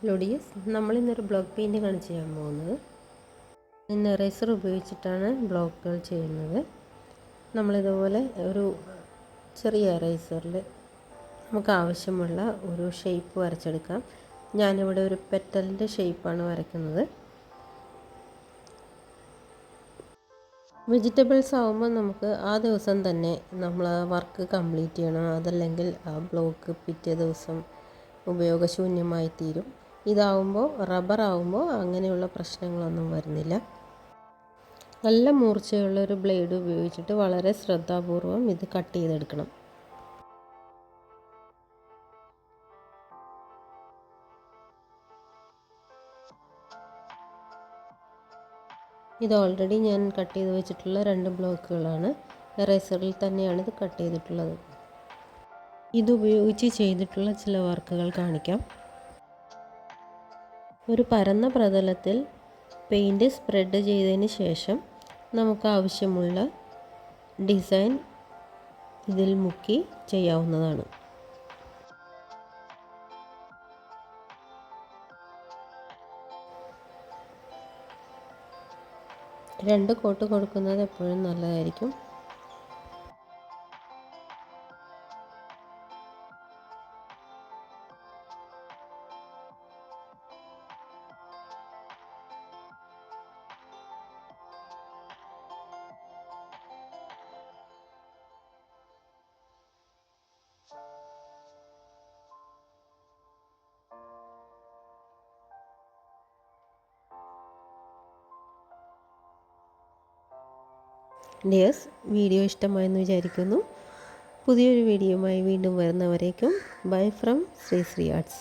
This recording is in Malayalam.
ലൊഡിയസ് നമ്മളിന്നൊരു ബ്ലോക്ക് പെയിൻറ്റിംഗ് ആണ് ചെയ്യാൻ പോകുന്നത്. ഇന്ന് എറേസർ ഉപയോഗിച്ചിട്ടാണ് ബ്ലോക്കുകൾ ചെയ്യുന്നത്. നമ്മളിതുപോലെ ഒരു ചെറിയ എറേസറിൽ നമുക്ക് ആവശ്യമുള്ള ഒരു ഷേപ്പ് വരച്ചെടുക്കാം. ഞാനിവിടെ ഒരു പെറ്റലിൻ്റെ ഷേപ്പാണ് വരയ്ക്കുന്നത്. വെജിറ്റബിൾസ് ആകുമ്പോൾ നമുക്ക് ആ ദിവസം തന്നെ നമ്മൾ ആ വർക്ക് കംപ്ലീറ്റ് ചെയ്യണം, അതല്ലെങ്കിൽ ആ ബ്ലോക്ക് പിറ്റേ ദിവസം ഉപയോഗശൂന്യമായി തീരും. ഇതാവുമ്പോൾ റബ്ബർ ആവുമ്പോൾ അങ്ങനെയുള്ള പ്രശ്നങ്ങളൊന്നും വരുന്നില്ല. നല്ല മൂർച്ചയുള്ള ഒരു ബ്ലേഡ് ഉപയോഗിച്ചിട്ട് വളരെ ശ്രദ്ധാപൂർവം ഇത് കട്ട് ചെയ്തെടുക്കണം. ഇത് ഓൾറെഡി ഞാൻ കട്ട് ചെയ്ത് വെച്ചിട്ടുള്ള 2 ബ്ലോക്കുകളാണ്. എറേസറിൽ തന്നെയാണ് ഇത് കട്ട് ചെയ്തിട്ടുള്ളത്. ഇതുപയോഗിച്ച് ചെയ്തിട്ടുള്ള ചില വർക്കുകൾ കാണിക്കാം. ഒരു പരന്ന പ്രതലത്തിൽ പെയിൻറ് സ്പ്രെഡ് ചെയ്തതിന് ശേഷം നമുക്ക് ആവശ്യമുള്ള ഡിസൈൻ ഇതിൽ മുക്കി ചെയ്യാവുന്നതാണ്. രണ്ട് കോട്ട് കൊടുക്കുന്നത് എപ്പോഴും നല്ലതായിരിക്കും. ഡിയേഴ്സ്, വീഡിയോ ഇഷ്ടമായെന്ന് വിചാരിക്കുന്നു. പുതിയൊരു വീഡിയോയുമായി വീണ്ടും വരുന്നവരേക്കും ബൈ ഫ്രം ശ്രീ ആർട്സ്.